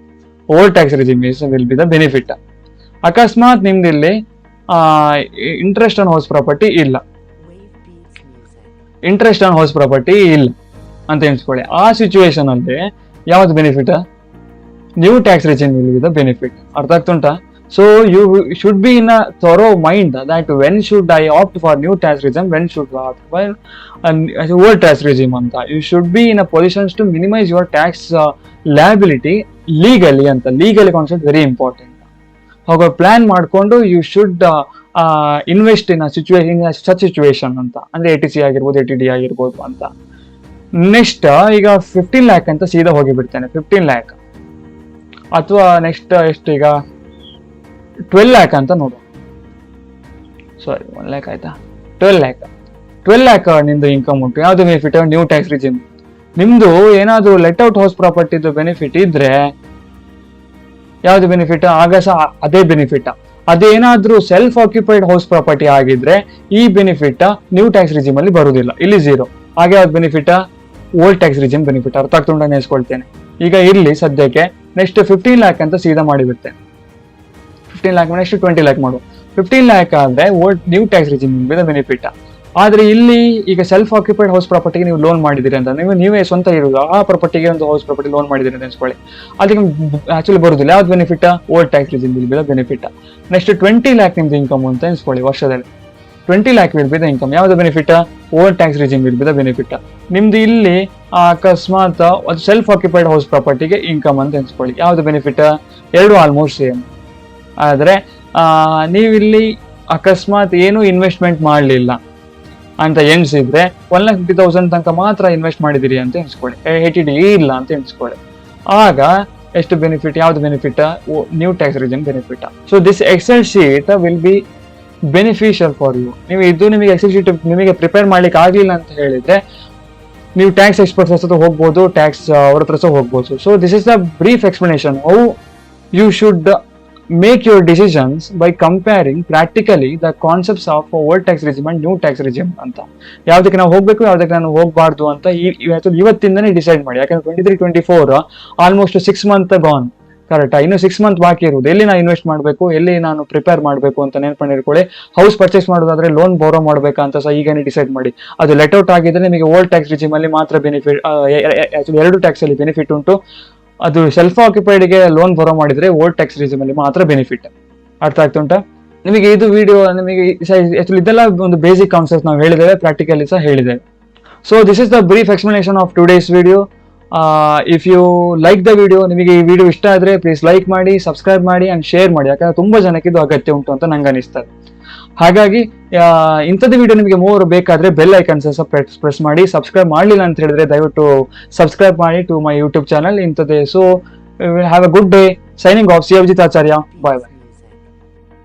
Old tax regime will be the benefit. ಅಕಸ್ಮಾತ್ ನಿಮ್ದು ಇಲ್ಲಿ ಇಂಟ್ರೆಸ್ಟ್ ಆನ್ ಹೌಸ್ ಪ್ರಾಪರ್ಟಿ ಇಲ್ಲ, ಇಂಟ್ರೆಸ್ಟ್ ಆನ್ ಹೌಸ್ ಪ್ರಾಪರ್ಟಿ ಇಲ್ಲ ಅಂತ ಎಣಿಸ್ಕೊಳ್ಳಿ. ಆ ಸಿಚುವೇಶನ್ ಅಲ್ಲಿ ಯಾವ್ದು benefit? New tax regime will be the benefit. ಅರ್ಥ ಆಗ್ತುಂಟಾ? So you should be in a thorough mind that when should I opt for new tax regime, when should opt for old tax regime ಅಂತ. You should be in a positions to minimise your tax liability legally ಅಂತ. Legally concept very important. ಹೋಗೋ plan ಮಾಡಿಕೊಂಡು you should invest in such situation ಅಂತ. ಅಂದ್ರೆ ATC ಆಗಿರ್ಬೋದು, ATD ಆಗಿರ್ಬೋದು ಅಂತ. Next ಈಗ 15 lakh ಅಂತ ಸೀದಾ ಹೋಗಿ ಬಿಡ್ತೇನೆ. 15 lakh ಅಥವಾ ನೆಕ್ಸ್ಟ್ ಎಷ್ಟು, ಈಗ 12 lakh ಅಂತ ನೋಡು. ಸಾರಿ 1 lakh ಆಯ್ತಾ? 12 lakh ನಿಮ್ದು ಇನ್ಕಮ್ ಉಂಟು. ಯಾವ್ದು ಬೆನಿಫಿಟ್? New tax regime. ನಿಮ್ದು ಏನಾದ್ರು ಲೆಟ್ ಔಟ್ ಹೌಸ್ ಪ್ರಾಪರ್ಟಿದು ಬೆನಿಫಿಟ್ ಇದ್ರೆ ಯಾವ್ದು ಬೆನಿಫಿಟ್? ಆಗ ಸಹ ಅದೇ ಬೆನಿಫಿಟ್. ಅದೇನಾದ್ರೂ ಸೆಲ್ಫ್ ಆಕ್ಯುಪೈಡ್ ಹೌಸ್ ಪ್ರಾಪರ್ಟಿ ಆಗಿದ್ರೆ ಈ ಬೆನಿಫಿಟ್ ನ್ಯೂ ಟ್ಯಾಕ್ಸ್ ರಿಜಿಮ್ ಅಲ್ಲಿ ಬರುವುದಿಲ್ಲ, ಇಲ್ಲಿ 0. ಹಾಗೆ ಯಾವ್ದು benefit? Old tax regime benefit. ಅರ್ಥ ಆಗ್ತುಂಟ ನೆನೆಸ್ಕೊಳ್ತೇನೆ. ಈಗ ಇರ್ಲಿ ಸದ್ಯಕ್ಕೆ ನೆಕ್ಸ್ಟ್ 15 lakh ಅಂತ ಸೀದಾ ಮಾಡಿಬಿಡ್ತೇನೆ. 15 lakh ನೆಕ್ಸ್ಟ್ 20 lakh ಮಾಡು. 15 lakh ಆದ್ರೆ old new tax regime benefit. ಆದ್ರೆ ಇಲ್ಲಿ ಈಗ ಸೆಲ್ಫ್ ಆಕ್ಯುಪೈಡ್ ಹೌಸ್ ಪ್ರಾಪರ್ಟಿಗೆ ನೀವು ಲೋನ್ ಮಾಡಿದಿರಿ ಅಂತ, ನೀವೇ ಸ್ವಂತ ಇರುವುದು ಆ ಪ್ರಾಪರ್ಟಿಗೆ ಒಂದು ಹೌಸ್ ಪ್ರಾಪರ್ಟಿ ಲೋನ್ ಮಾಡಿದಿರಿ ಅಂತ ಅನ್ಸ್ಕೊಳ್ಳಿ. ಅದಕ್ಕೆ ಆಕ್ಚುಲಿ ಬರುದಿಲ್ಲ. ಯಾವ್ದು benefit? Old tax regime will be the benefit. Next 20 lakh ನಿಮ್ದು ಇನ್ಕಮ್ ಅಂತ ಅನ್ಸ್ಕೊಳ್ಳಿ ವರ್ಷದಲ್ಲಿ. 20 lakh will be the income. ಯಾವ್ದು benefit? Old tax regime will be the benefit. ನಿಮ್ದು ಇಲ್ಲಿ ಅಕಸ್ಮಾತ್ ಅದು ಸೆಲ್ಫ್ ಆಕ್ಯುಪೈಡ್ ಹೌಸ್ ಪ್ರಾಪರ್ಟಿಗೆ ಇನ್ಕಮ್ ಅಂತ ಎನ್ಸ್ಕೊಳ್ಳಿ. ಯಾವ್ದು ಬೆನಿಫಿಟ್? ಎರಡು ಆಲ್ಮೋಸ್ಟ್ ಸೇಮ್. ಆದ್ರೆ ನೀವಿಲ್ಲಿ ಅಕಸ್ಮಾತ್ ಏನು ಇನ್ವೆಸ್ಟ್ಮೆಂಟ್ ಮಾಡಲಿಲ್ಲ ಅಂತ ಎಣಿಸಿದ್ರೆ 1,50,000 ತನಕ ಮಾತ್ರ ಇನ್ವೆಸ್ಟ್ ಮಾಡಿದಿರಿ ಅಂತ ಎಣಿಸ್ಕೊಳ್ಳಿ. ATD ಇಲ್ಲ ಅಂತ ಎಣಿಸ್ಕೊಳ್ಳಿ. ಆಗ ಎಷ್ಟು ಬೆನಿಫಿಟ್? ಯಾವ್ದು benefit? New tax regime benefit. So this excel sheet will be beneficial for you. ನೀವು ಇದು ನಿಮಗೆ ಎಕ್ಸೆಲ್ ಶೀಟ್ ನಿಮಗೆ ಪ್ರಿಪೇರ್ ಮಾಡ್ಲಿಕ್ಕೆ ಆಗ್ಲಿಲ್ಲ ಅಂತ ಹೇಳಿದ್ರೆ ನೀವು ಟ್ಯಾಕ್ಸ್ ಎಕ್ಸ್ಪರ್ಟ್ಸ್ ಹತ್ರ ಹೋಗ್ಬೋದು, ಟ್ಯಾಕ್ಸ್ ಅವ್ರ ಹತ್ರ ಸಹ ಹೋಗ್ಬೋದು. So this is the brief explanation how you should make your decisions by comparing practically the concepts of old tax regime and new tax regime ಅಂತ. ಯಾವ್ದಕ್ಕೆ ನಾವು ಹೋಗ್ಬೇಕು, ಯಾವ್ದಕ್ಕೆ ನಾನು ಹೋಗ್ಬಾರ್ದು ಅಂತ ಇವತ್ತಿಂದನೇ ಡಿಸೈಡ್ ಮಾಡಿ. ಯಾಕಂದ್ರೆ 23-24 ಆಲ್ಮೋಸ್ಟ್ 6 month ಗಾನ್. ಕರೆಕ್ಟಾ? ಇನ್ನು 6 month ಬಾಕಿ ಇರುವುದು. ಎಲ್ಲಿ ನಾನು ಇನ್ವೆಸ್ಟ್ ಮಾಡಬೇಕು, ಎಲ್ಲಿ ನಾನು ಪ್ರಿಪೇರ್ ಮಾಡಬೇಕು ಅಂತ ನೆನ್ಕೊಂಡಿರ್ಕೊಳ್ಳಿ. ಹೌಸ್ ಪರ್ಚೇಸ್ ಮಾಡೋದಾದ್ರೆ ಲೋನ್ ಬೋರೋ ಮಾಡ್ಬೇಕಾ ಅಂತ ಸಹ ಈಗನೇ ಡಿಸೈಡ್ ಮಾಡಿ. ಅದು ಲೆಟ್ ಔಟ್ ಆಗಿದ್ರೆ ನಿಮಗೆ ಓಲ್ಡ್ ಟ್ಯಾಕ್ಸ್ ರಿಜಿಮ್ ಅಲ್ಲಿ ಮಾತ್ರ ಬೆನಿಫಿಟ್, ಎರಡು ಟ್ಯಾಕ್ಸ್ ಅಲ್ಲಿ ಬೆನಿಫಿಟ್ ಉಂಟು. ಅದು ಸೆಲ್ಫ್ ಆಕ್ಯುಪೈಡ್ಗೆ ಲೋನ್ ಬರೋ ಮಾಡಿದ್ರೆ ಓಲ್ಡ್ ಟ್ಯಾಕ್ಸ್ ರಿಜಿಮ್ ಅಲ್ಲಿ ಮಾತ್ರ ಬೆನಿಫಿಟ್. ಅರ್ಥ ಆಗ್ತುಂಟಾ ನಿಮಗೆ? ಇದು ವಿಡಿಯೋ ನಿಮಗೆ ಆಕ್ಚುಲಿ ಇದೆಲ್ಲ ಒಂದು ಬೇಸಿಕ್ ಕಾನ್ಸೆಪ್ಟ್ ನಾವು ಹೇಳಿದ್ದೇವೆ, ಪ್ರಾಕ್ಟಿಕಲಿ ಸಹ ಹೇಳಿದ್ದೇವೆ. So this is the brief explanation of today's video. If you like the video, ನಿಮಗೆ ಈ ವಿಡಿಯೋ ಇಷ್ಟ ಆದ್ರೆ ಪ್ಲೀಸ್ ಲೈಕ್ ಮಾಡಿ, ಸಬ್ಸ್ಕ್ರೈಬ್ ಮಾಡಿ ಅಂಡ್ ಶೇರ್ ಮಾಡಿ. ಯಾಕಂದ್ರೆ ತುಂಬಾ ಜನಕ್ಕೆ ಇದು ಅಗತ್ಯ ಉಂಟು ಅಂತ ನಂಗೆ ಅನಿಸ್ತದೆ. ಹಾಗಾಗಿ ಇಂಥದ್ದು ವಿಡಿಯೋ ನಿಮಗೆ ಮೋರ್ ಬೇಕಾದ್ರೆ ಬೆಲ್ ಐಕನ್ಸ್ ಸಹ ಪ್ರೆಸ್ ಮಾಡಿ. ಸಬ್ಸ್ಕ್ರೈಬ್ ಮಾಡಲಿಲ್ಲ ಅಂತ ಹೇಳಿದ್ರೆ ದಯವಿಟ್ಟು ಸಬ್ಸ್ಕ್ರೈಬ್ ಮಾಡಿ ಟು ಮೈ ಯೂಟ್ಯೂಬ್ ಚಾನಲ್ ಇಂಥದ್ದೇ. So have a good day. Signing off, C Abhijit Acharya. Bye bye.